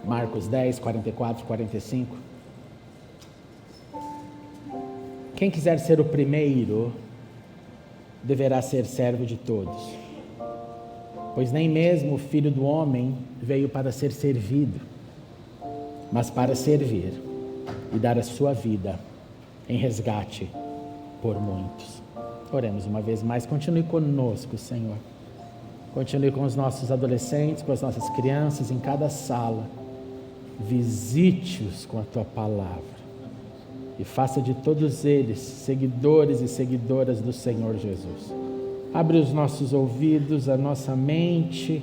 Marcos 10, 44, 45. Quem quiser ser o primeiro, deverá ser servo de todos. Pois nem mesmo o Filho do Homem veio para ser servido, mas para servir e dar a sua vida em resgate por muitos. Oremos uma vez mais. Continue conosco, Senhor. Continue com os nossos adolescentes, com as nossas crianças em cada sala. Visite-os com a Tua palavra e faça de todos eles seguidores e seguidoras do Senhor Jesus. Abre os nossos ouvidos, a nossa mente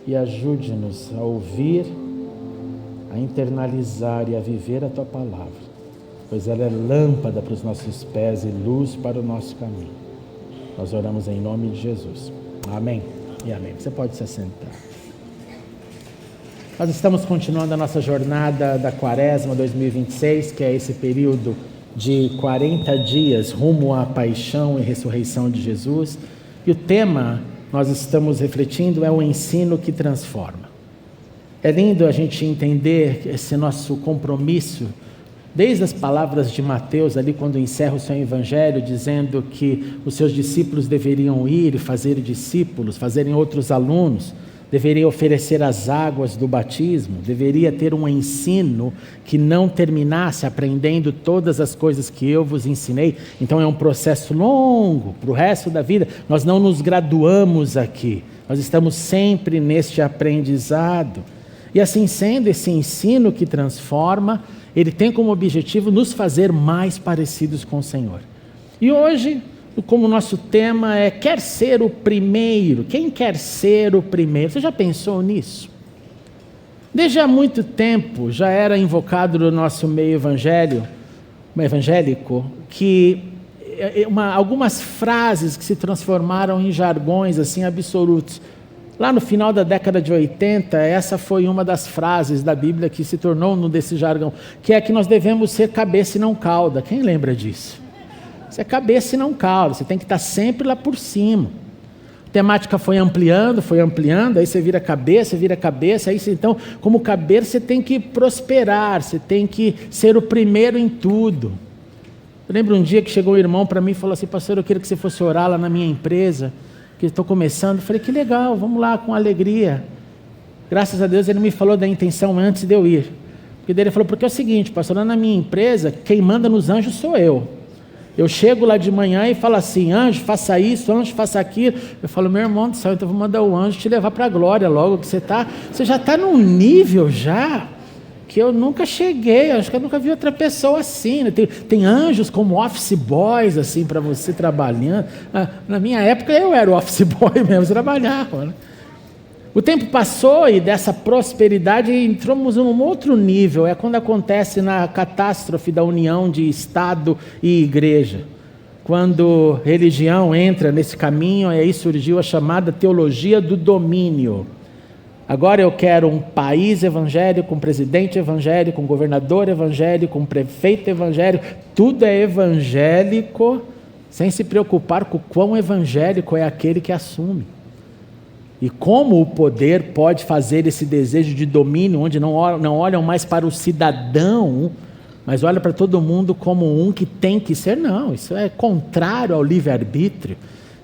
e ajude-nos a ouvir, a internalizar e a viver a Tua palavra, pois ela é lâmpada para os nossos pés e luz para o nosso caminho. Nós oramos em nome de Jesus. Amém e amém. Você pode se assentar. Nós estamos continuando a nossa jornada da Quaresma 2026, que é esse período de 40 dias rumo à paixão e ressurreição de Jesus. E o tema, nós estamos refletindo, é o ensino que transforma. É lindo a gente entender esse nosso compromisso, desde as palavras de Mateus, ali quando encerra o seu evangelho, dizendo que os seus discípulos deveriam ir e fazer discípulos, fazerem outros alunos, deveria oferecer as águas do batismo, deveria ter um ensino que não terminasse aprendendo todas as coisas que eu vos ensinei. Então é um processo longo, para o resto da vida. Nós não nos graduamos aqui, nós estamos sempre neste aprendizado. E assim sendo, esse ensino que transforma, ele tem como objetivo nos fazer mais parecidos com o Senhor. E hoje, como o nosso tema é quer ser o primeiro, quem quer ser o primeiro? Você já pensou nisso? Desde há muito tempo já era invocado no nosso meio evangélico, que algumas frases que se transformaram em jargões assim absolutos. Lá no final da década de 80, essa foi uma das frases da Bíblia que se tornou um desse jargão, que é que nós devemos ser cabeça e não cauda. Quem lembra disso? Você é cabeça e não cauda, você tem que estar sempre lá por cima. A temática foi ampliando, aí você vira cabeça, aí você, então, como cabeça, você tem que prosperar, você tem que ser o primeiro em tudo. Eu lembro um dia que chegou um irmão para mim e falou assim: pastor, eu queria que você fosse orar lá na minha empresa, que estou começando. Eu falei: que legal, vamos lá, com alegria. Graças a Deus ele me falou da intenção antes de eu ir. Porque daí ele falou: porque é o seguinte, pastor, lá na minha empresa, quem manda nos anjos sou eu. Eu chego lá de manhã e falo assim: anjo, faça isso, anjo, faça aquilo. Eu falo: meu irmão do céu, então eu vou mandar o anjo te levar para a glória logo, que você já está num nível já que eu nunca cheguei, acho que eu nunca vi outra pessoa assim, né? Tem anjos como office boys assim para você trabalhando. Na minha época eu era o office boy mesmo, trabalhava, né? O tempo passou e dessa prosperidade entramos num outro nível. É quando acontece na catástrofe da união de Estado e Igreja. Quando religião entra nesse caminho, e aí surgiu a chamada teologia do domínio. Agora eu quero um país evangélico, um presidente evangélico, um governador evangélico, um prefeito evangélico. Tudo é evangélico, sem se preocupar com o quão evangélico é aquele que assume. E como o poder pode fazer esse desejo de domínio, onde não olham mais para o cidadão, mas olham para todo mundo como um que tem que ser. Não, isso é contrário ao livre-arbítrio.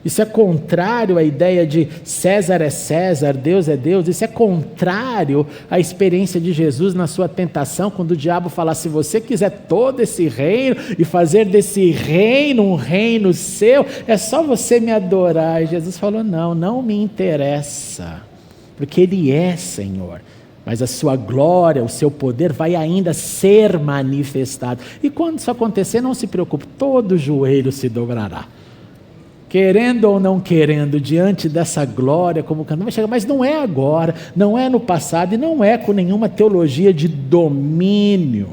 Isso é contrário à ideia de César é César, Deus é Deus. Isso é contrário à experiência de Jesus na sua tentação, quando o diabo fala: se você quiser todo esse reino e fazer desse reino um reino seu, é só você me adorar. E Jesus falou: não me interessa, porque Ele é Senhor. Mas a sua glória, o seu poder vai ainda ser manifestado. E quando isso acontecer, não se preocupe, todo joelho se dobrará. Querendo ou não querendo, diante dessa glória, como canto, vai chegar, mas não é agora, não é no passado e não é com nenhuma teologia de domínio.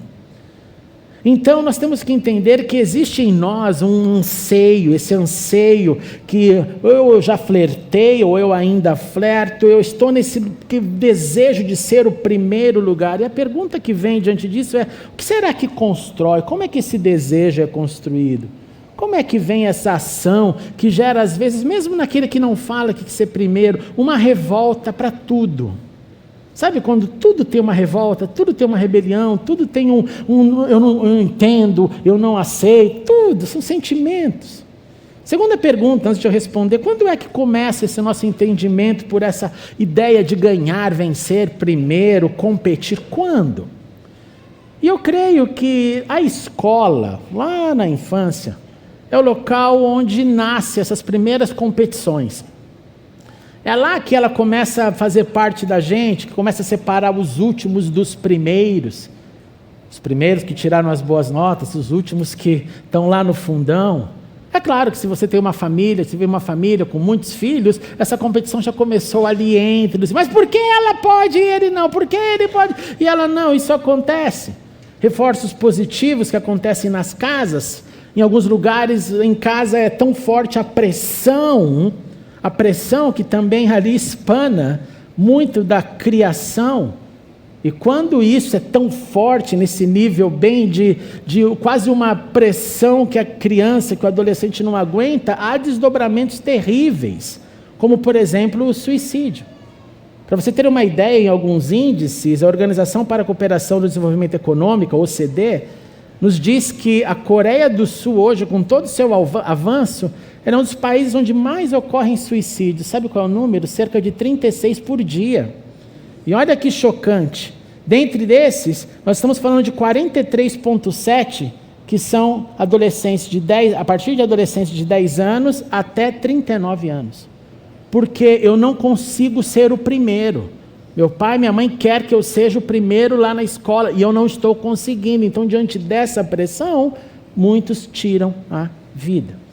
Então nós temos que entender que existe em nós um anseio, esse anseio que eu já flertei ou eu ainda flerto, eu estou nesse desejo de ser o primeiro lugar. E a pergunta que vem diante disso é: o que será que constrói? Como é que esse desejo é construído? Como é que vem essa ação que gera, às vezes, mesmo naquele que não fala que quer ser primeiro, uma revolta para tudo? Sabe quando tudo tem uma revolta, tudo tem uma rebelião, tudo tem eu não entendo, eu não aceito, tudo, são sentimentos. Segunda pergunta, antes de eu responder, quando é que começa esse nosso entendimento por essa ideia de ganhar, vencer primeiro, competir? Quando? E eu creio que a escola, lá na infância, é o local onde nascem essas primeiras competições. É lá que ela começa a fazer parte da gente, que começa a separar os últimos dos primeiros. Os primeiros que tiraram as boas notas, os últimos que estão lá no fundão. É claro que se você tem uma família, se vê uma família com muitos filhos, essa competição já começou ali entre eles. Mas por que ela pode e ele não? Por que ele pode e ela não? Isso acontece. Reforços positivos que acontecem nas casas. Em alguns lugares, em casa é tão forte a pressão que também ali espana muito da criação. E quando isso é tão forte nesse nível bem de quase uma pressão que a criança, que o adolescente não aguenta, há desdobramentos terríveis, como por exemplo o suicídio. Para você ter uma ideia, em alguns índices, a Organização para a Cooperação do Desenvolvimento Econômico, a OCDE, nos diz que a Coreia do Sul hoje, com todo o seu avanço, é um dos países onde mais ocorrem suicídios. Sabe qual é o número? Cerca de 36 por dia. E olha que chocante. Dentre desses, nós estamos falando de 43,7 que são adolescentes a partir de adolescentes de 10 anos até 39 anos. Porque eu não consigo ser o primeiro. Meu pai e minha mãe querem que eu seja o primeiro lá na escola e eu não estou conseguindo. Então, diante dessa pressão, muitos tiram a vida.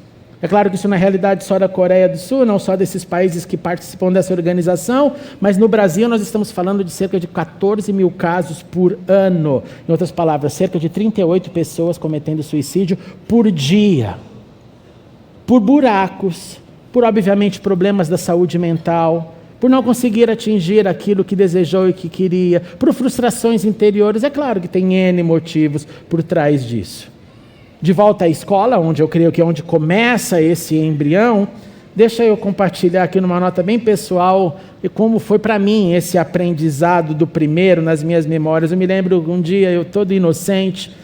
É claro que isso não é realidade só da Coreia do Sul, não só desses países que participam dessa organização, mas no Brasil nós estamos falando de cerca de 14 mil casos por ano. Em outras palavras, cerca de 38 pessoas cometendo suicídio por dia. Por buracos, por obviamente problemas da saúde mental, por não conseguir atingir aquilo que desejou e que queria, por frustrações interiores. É claro que tem N motivos por trás disso. De volta à escola, onde eu creio que é onde começa esse embrião, deixa eu compartilhar aqui numa nota bem pessoal e como foi para mim esse aprendizado do primeiro nas minhas memórias. Eu me lembro um dia, eu todo inocente,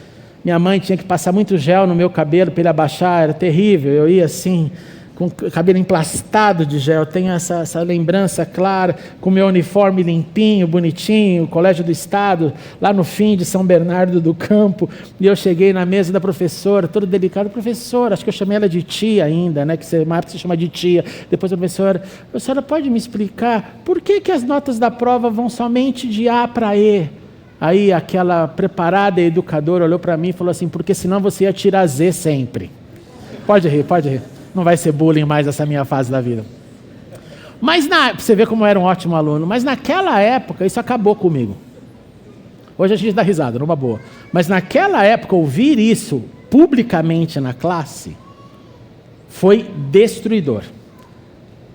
minha mãe tinha que passar muito gel no meu cabelo para ele abaixar, era terrível, eu ia assim, com o cabelo emplastado de gel, tenho essa lembrança clara, com o meu uniforme limpinho, bonitinho, Colégio do Estado, lá no fim de São Bernardo do Campo, e eu cheguei na mesa da professora, todo delicado, professora, acho que eu chamei ela de tia ainda, né, que uma época se chama de tia, depois a professora pode me explicar por que as notas da prova vão somente de A para E? Aí aquela preparada educadora olhou para mim e falou assim, porque senão você ia tirar Z sempre. Pode rir. Não vai ser bullying mais essa minha fase da vida. Mas você vê como eu era um ótimo aluno, mas naquela época isso acabou comigo. Hoje a gente dá risada, numa boa. Mas naquela época, ouvir isso publicamente na classe foi destruidor.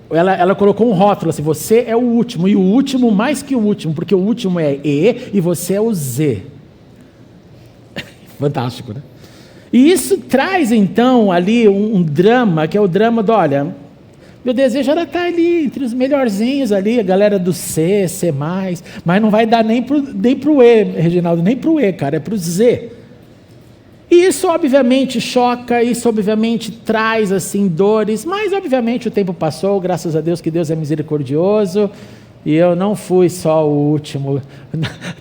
Ela colocou um rótulo assim, você é o último, e o último mais que o último, porque o último é E e você é o Z. Fantástico, né? E isso traz, então, ali um drama, que é o drama do, olha, meu desejo era estar ali, entre os melhorzinhos ali, a galera do C, C+, mas não vai dar nem pro E, Reginaldo, nem pro E, cara, é pro Z. E isso, obviamente, choca, isso, obviamente, traz, assim, dores, mas, obviamente, o tempo passou, graças a Deus, que Deus é misericordioso, e eu não fui só o último,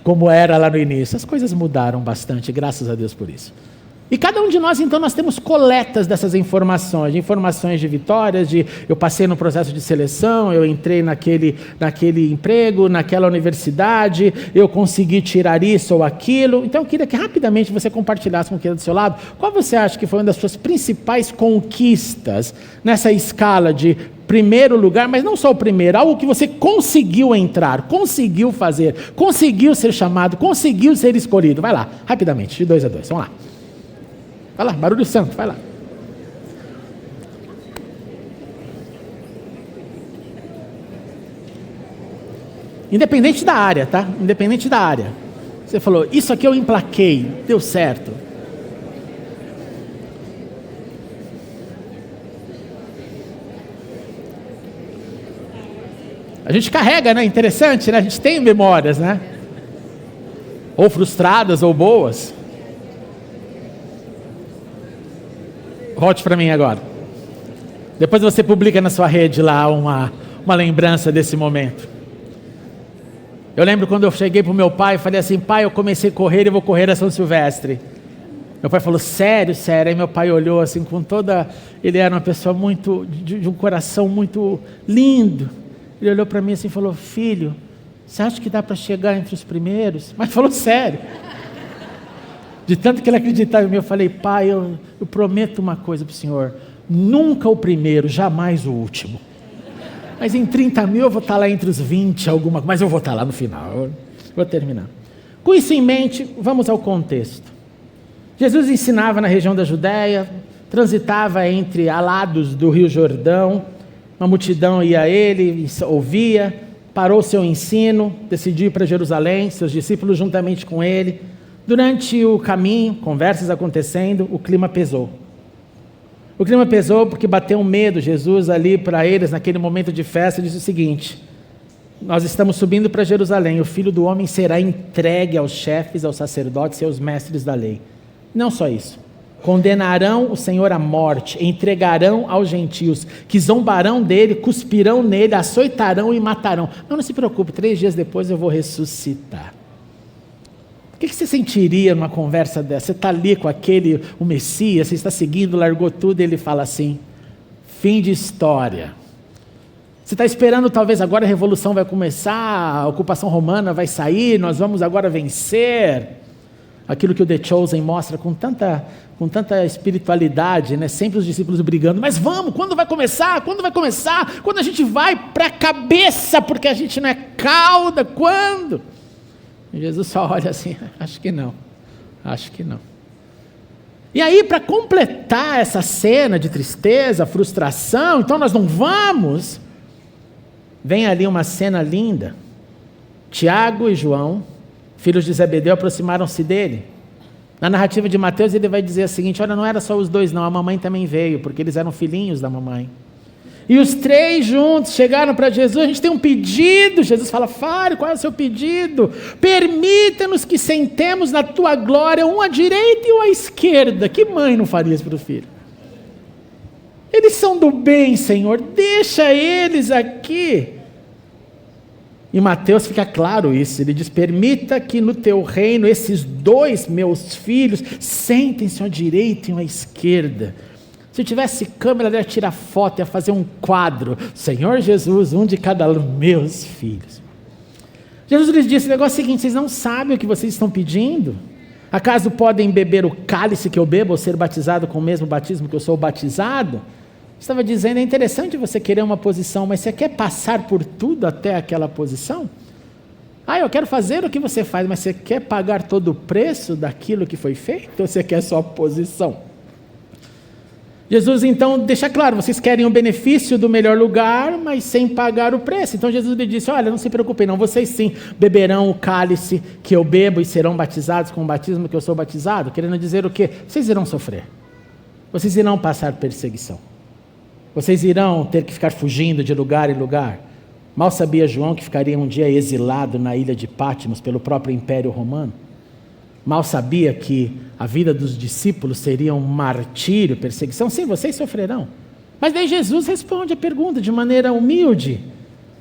como era lá no início. As coisas mudaram bastante, graças a Deus por isso. E cada um de nós, então, nós temos coletas dessas informações de vitórias, eu passei no processo de seleção, eu entrei naquele emprego, naquela universidade, eu consegui tirar isso ou aquilo. Então, eu queria que rapidamente você compartilhasse com quem é do seu lado, qual você acha que foi uma das suas principais conquistas nessa escala de primeiro lugar, mas não só o primeiro, algo que você conseguiu entrar, conseguiu fazer, conseguiu ser chamado, conseguiu ser escolhido. Vai lá, rapidamente, de 2 a 2, vamos lá. Vai lá, barulho santo, vai lá. Independente da área, tá? Independente da área. Você falou, isso aqui eu emplaquei, deu certo. A gente carrega, né? Interessante, né? A gente tem memórias, né? Ou frustradas ou boas. Volte para mim agora. Depois você publica na sua rede lá uma lembrança desse momento. Eu lembro quando eu cheguei para o meu pai e falei assim: pai, eu comecei a correr e vou correr a São Silvestre. Meu pai falou: sério, sério? Aí meu pai olhou assim com toda... Ele era uma pessoa muito... de um coração muito lindo. Ele olhou para mim assim e falou: filho, você acha que dá para chegar entre os primeiros? Mas falou sério. De tanto que ele acreditava em mim, eu falei: pai, eu prometo uma coisa para o senhor. Nunca o primeiro, jamais o último. Mas em 30 mil eu vou estar lá entre os 20, mas eu vou estar lá no final. Eu vou terminar. Com isso em mente, vamos ao contexto. Jesus ensinava na região da Judéia, transitava entre alados do Rio Jordão, uma multidão ia a ele, ouvia, parou seu ensino, decidiu ir para Jerusalém, seus discípulos juntamente com ele. Durante o caminho, conversas acontecendo, o clima pesou. O clima pesou porque bateu um medo. Jesus ali para eles, naquele momento de festa, disse o seguinte: nós estamos subindo para Jerusalém, o Filho do Homem será entregue aos chefes, aos sacerdotes e aos mestres da lei. Não só isso, condenarão o Senhor à morte, entregarão aos gentios, que zombarão dele, cuspirão nele, açoitarão e matarão. Não se preocupe, 3 dias depois eu vou ressuscitar. O que você sentiria numa conversa dessa? Você está ali com o Messias, você está seguindo, largou tudo, e ele fala assim: fim de história. Você está esperando, talvez agora a revolução vai começar, a ocupação romana vai sair, nós vamos agora vencer. Aquilo que o The Chosen mostra com tanta espiritualidade, né? Sempre os discípulos brigando: mas vamos, quando vai começar? Quando vai começar? Quando a gente vai para a cabeça, porque a gente não é cauda, quando? E Jesus só olha assim: acho que não. E aí, para completar essa cena de tristeza, frustração, então nós não vamos, vem ali uma cena linda. Tiago e João, filhos de Zebedeu, aproximaram-se dele. Na narrativa de Mateus ele vai dizer o seguinte: olha, não era só os dois não, a mamãe também veio, porque eles eram filhinhos da mamãe. E os 3 juntos chegaram para Jesus: a gente tem um pedido. Jesus fala: fale, qual é o seu pedido? Permita-nos que sentemos na tua glória, um à direita e um à esquerda. Que mãe não faria isso para o filho? Eles são do bem, Senhor, deixa eles aqui. Em Mateus fica claro isso, ele diz: permita que no teu reino esses 2 meus filhos sentem-se à direita e à esquerda. Se tivesse câmera, ele ia tirar foto, ia fazer um quadro: Senhor Jesus, um de cada um, meus filhos. Jesus lhes disse: o negócio é o seguinte, vocês não sabem o que vocês estão pedindo? Acaso podem beber o cálice que eu bebo, ou ser batizado com o mesmo batismo que eu sou batizado? Estava dizendo: é interessante você querer uma posição, mas você quer passar por tudo até aquela posição? Eu quero fazer o que você faz, mas você quer pagar todo o preço daquilo que foi feito, ou você quer só a posição? Jesus então deixa claro: vocês querem o benefício do melhor lugar, mas sem pagar o preço. Então Jesus lhe disse: olha, não se preocupem não, vocês sim beberão o cálice que eu bebo e serão batizados com o batismo que eu sou batizado. Querendo dizer o quê? Vocês irão sofrer, vocês irão passar perseguição, vocês irão ter que ficar fugindo de lugar em lugar. Mal sabia João que ficaria um dia exilado na ilha de Patmos pelo próprio Império Romano. Mal sabia que a vida dos discípulos seria um martírio, perseguição. Sim, vocês sofrerão. Mas daí Jesus responde a pergunta de maneira humilde: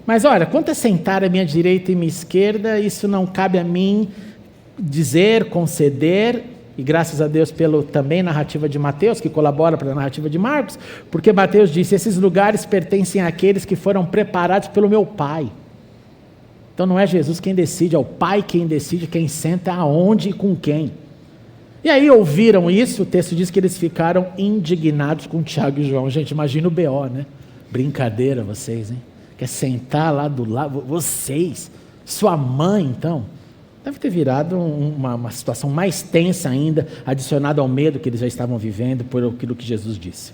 mas olha, quanto a sentar à minha direita e à minha esquerda, isso não cabe a mim dizer, conceder. E graças a Deus pela também narrativa de Mateus, que colabora para a narrativa de Marcos, porque Mateus disse: esses lugares pertencem àqueles que foram preparados pelo meu Pai. Então não é Jesus quem decide, é o Pai quem decide quem senta aonde e com quem. E aí ouviram isso, o texto diz que eles ficaram indignados com Tiago e João. Gente, imagina o BO, né? Brincadeira vocês, hein? Quer sentar lá do lado, vocês, sua mãe então. Deve ter virado uma situação mais tensa ainda, adicionada ao medo que eles já estavam vivendo por aquilo que Jesus disse.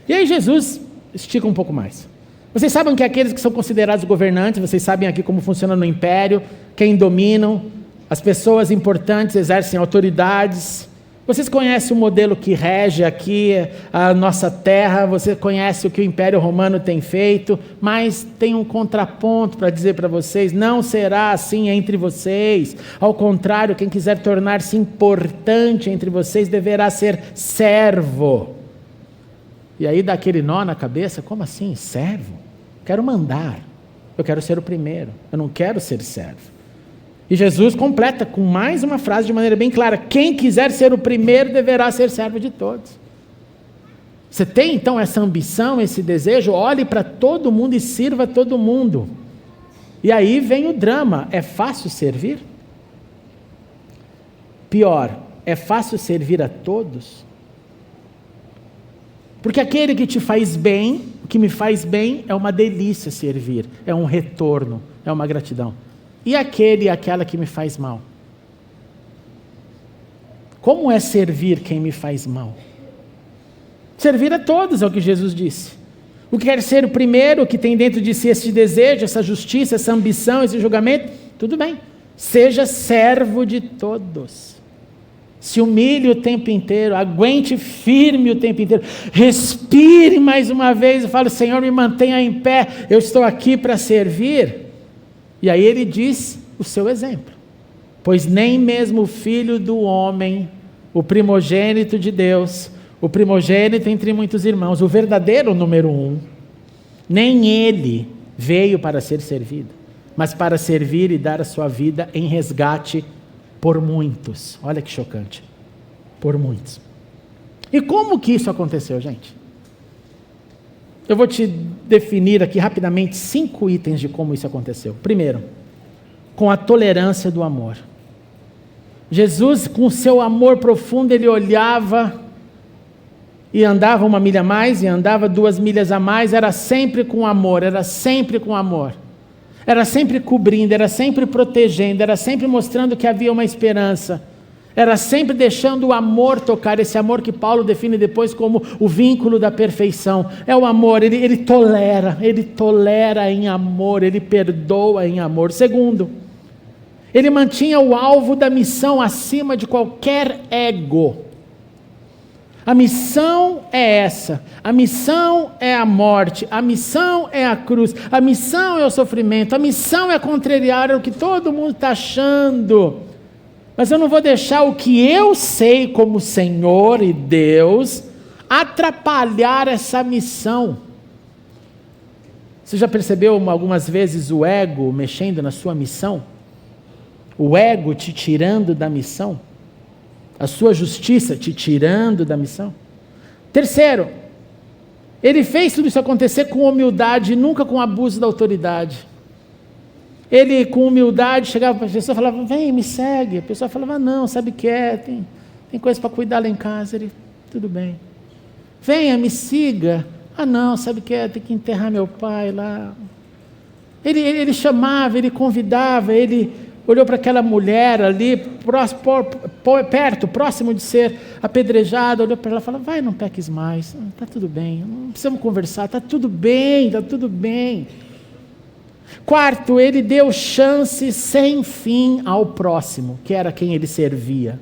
E aí Jesus estica um pouco mais. Vocês sabem que aqueles que são considerados governantes, vocês sabem aqui como funciona no império, quem dominam, as pessoas importantes exercem autoridades, Vocês conhecem o modelo que rege aqui a nossa terra, você conhece o que o Império Romano tem feito, mas tem um contraponto para dizer para vocês: não será assim entre vocês. Ao contrário, quem quiser tornar-se importante entre vocês deverá ser servo. E aí dá aquele nó na cabeça: como assim, servo? Quero mandar, eu quero ser o primeiro, eu não quero ser servo. E Jesus completa com mais uma frase de maneira bem clara: quem quiser ser o primeiro deverá ser servo de todos. Você tem então essa ambição, esse desejo? Olhe para todo mundo e sirva todo mundo. E aí vem o drama: é fácil servir? Pior, é fácil servir a todos? Porque aquele que te faz bem, o que me faz bem, é uma delícia servir, é um retorno, é uma gratidão. E aquele e aquela que me faz mal? Como é servir quem me faz mal? Servir a todos, é o que Jesus disse. O que quer ser o primeiro, o que tem dentro de si esse desejo, essa justiça, essa ambição, esse julgamento, tudo bem. Seja servo de todos. Se humilhe o tempo inteiro, aguente firme o tempo inteiro, respire mais uma vez e fale: Senhor, me mantenha em pé, eu estou aqui para servir. E aí ele diz o seu exemplo: pois nem mesmo o Filho do Homem, o primogênito de Deus, o primogênito entre muitos irmãos, o verdadeiro número 1, nem ele veio para ser servido, mas para servir e dar a sua vida em resgate por muitos. Olha que chocante, por muitos. E como que isso aconteceu, gente? Eu vou te definir aqui rapidamente 5 itens de como isso aconteceu. Primeiro, com a tolerância do amor. Jesus, com o seu amor profundo, ele olhava e andava 1 milha a mais, e andava 2 milhas a mais, era sempre com amor, era sempre com amor. Era sempre cobrindo, era sempre protegendo, era sempre mostrando que havia uma esperança. Era sempre deixando o amor tocar, esse amor que Paulo define depois como o vínculo da perfeição. É o amor, ele tolera em amor, ele perdoa em amor. Segundo, ele mantinha o alvo da missão acima de qualquer ego. A missão é essa, a missão é a morte, a missão é a cruz, a missão é o sofrimento, a missão é contrariar o que todo mundo está achando. Mas eu não vou deixar o que eu sei como Senhor e Deus atrapalhar essa missão. Você já percebeu algumas vezes o ego mexendo na sua missão? O ego te tirando da missão? A sua justiça te tirando da missão? Terceiro, ele fez tudo isso acontecer com humildade, nunca com abuso da autoridade. Ele, com humildade, chegava para a pessoa e falava: vem, me segue. A pessoa falava: não, sabe o que é? Tem coisa para cuidar lá em casa. Ele: tudo bem. Venha, me siga. Ah, não, sabe o que é? Tem que enterrar meu pai lá. Ele chamava, ele convidava, ele olhou para aquela mulher ali, perto, próximo de ser apedrejada, olhou para ela e falou: vai, não peques mais. Está tudo bem, não precisamos conversar, está tudo bem, está tudo bem. Quarto, ele deu chance sem fim ao próximo, que era quem ele servia.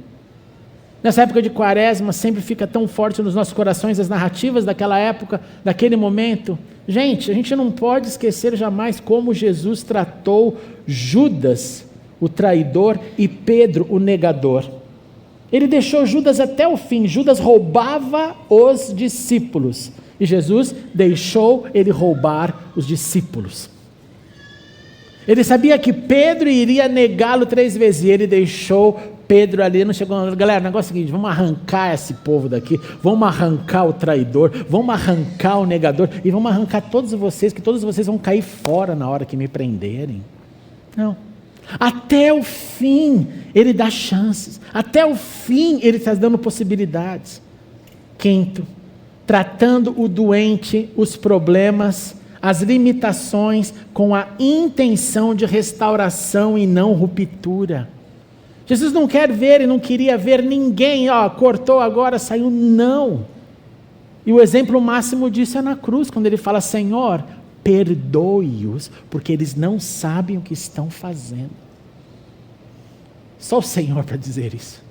Nessa época de Quaresma, sempre fica tão forte nos nossos corações as narrativas daquela época, daquele momento. Gente, a gente não pode esquecer jamais como Jesus tratou Judas, o traidor, e Pedro, o negador. Ele deixou Judas até o fim. Judas roubava os discípulos, e Jesus deixou ele roubar os discípulos. Ele sabia que Pedro iria negá-lo 3 vezes, e ele deixou Pedro ali, não chegou. Galera, o negócio é o seguinte: vamos arrancar esse povo daqui, vamos arrancar o traidor, vamos arrancar o negador, e vamos arrancar todos vocês, que todos vocês vão cair fora na hora que me prenderem. Não. Até o fim, ele dá chances. Até o fim, ele está dando possibilidades. Quinto, tratando o doente, os problemas, as limitações, com a intenção de restauração e não ruptura. Jesus não quer ver e não queria ver ninguém, cortou agora, saiu, não. E o exemplo máximo disso é na cruz, quando ele fala: Senhor, perdoe-os, porque eles não sabem o que estão fazendo. Só o Senhor para dizer isso.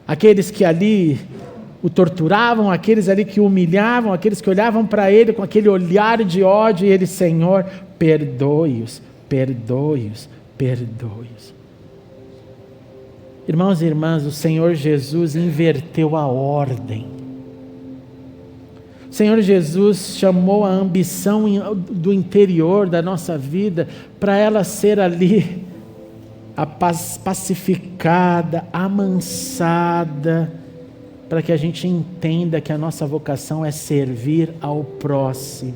aqueles que ali o torturavam, aqueles ali que o humilhavam, aqueles que olhavam para ele com aquele olhar de ódio, e ele: Senhor, perdoe-os, perdoe-os, perdoe-os. Irmãos e irmãs, o Senhor Jesus inverteu a ordem. O Senhor Jesus chamou a ambição do interior da nossa vida para ela ser ali pacificada, amansada, para que a gente entenda que a nossa vocação é servir ao próximo,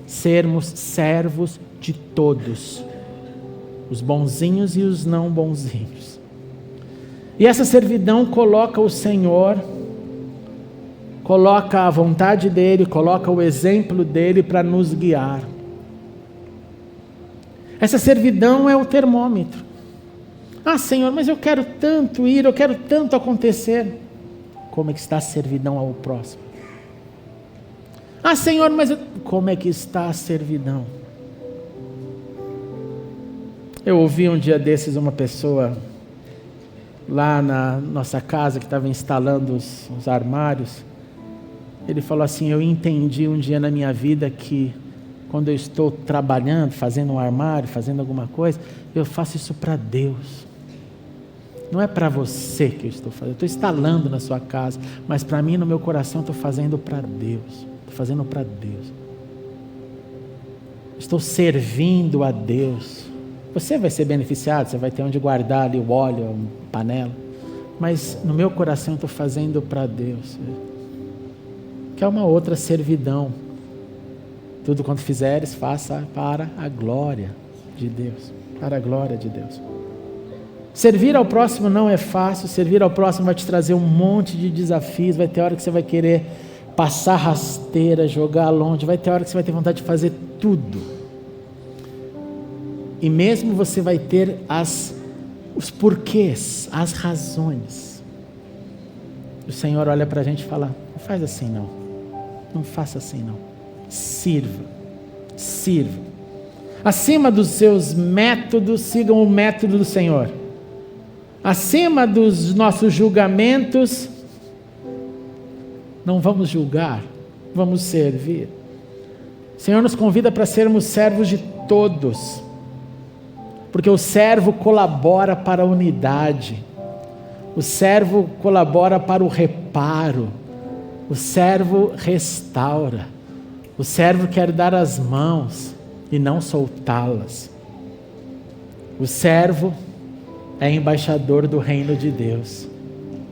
sermos servos de todos, os bonzinhos e os não bonzinhos. E essa servidão coloca o Senhor, coloca a vontade dEle, coloca o exemplo dEle para nos guiar. Essa servidão é o termômetro. Ah, Senhor, mas eu quero tanto ir, eu quero tanto acontecer. Como é que está a servidão ao próximo? Ah, Senhor, mas como é que está a servidão? Eu ouvi um dia desses uma pessoa lá na nossa casa que estava instalando os armários. Ele falou assim: eu entendi um dia na minha vida que quando eu estou trabalhando, fazendo um armário, fazendo alguma coisa, eu faço isso para Deus. Não é para você que eu estou fazendo, eu estou instalando na sua casa, mas para mim, no meu coração, eu estou fazendo para Deus. Estou fazendo para Deus. Estou servindo a Deus. Você vai ser beneficiado, você vai ter onde guardar ali o óleo, a panela, mas no meu coração eu estou fazendo para Deus. Que é uma outra servidão. Tudo quanto fizeres, faça para a glória de Deus. Para a glória de Deus. Servir ao próximo não é fácil. Servir ao próximo vai te trazer um monte de desafios. Vai ter hora que você vai querer passar rasteira, jogar longe. Vai ter hora que você vai ter vontade de fazer tudo. E mesmo você vai ter os porquês, as razões. O Senhor olha para a gente e fala: não faz assim não. Não faça assim não. Sirva. Sirva. Acima dos seus métodos, sigam o método do Senhor. Acima dos nossos julgamentos, não vamos julgar, vamos servir. O Senhor nos convida para sermos servos de todos, porque o servo colabora para a unidade, o servo colabora para o reparo, o servo restaura, o servo quer dar as mãos e não soltá-las. O servo é embaixador do reino de Deus,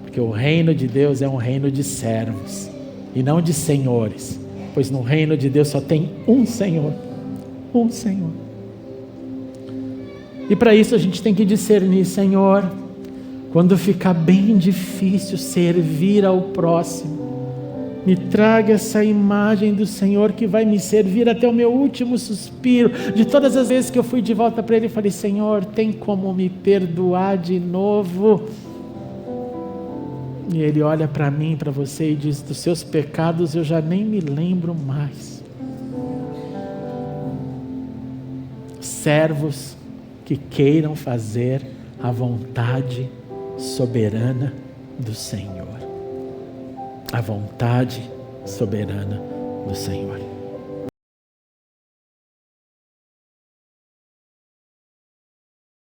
porque o reino de Deus é um reino de servos e não de senhores, pois no reino de Deus só tem um Senhor, um Senhor. E para isso a gente tem que discernir: Senhor, quando ficar bem difícil servir ao próximo, me traga essa imagem do Senhor que vai me servir até o meu último suspiro. De todas as vezes que eu fui de volta para Ele e falei: Senhor, tem como me perdoar de novo? E Ele olha para mim, para você e diz: dos seus pecados eu já nem me lembro mais. Servos que queiram fazer a vontade soberana do Senhor. A vontade soberana do Senhor.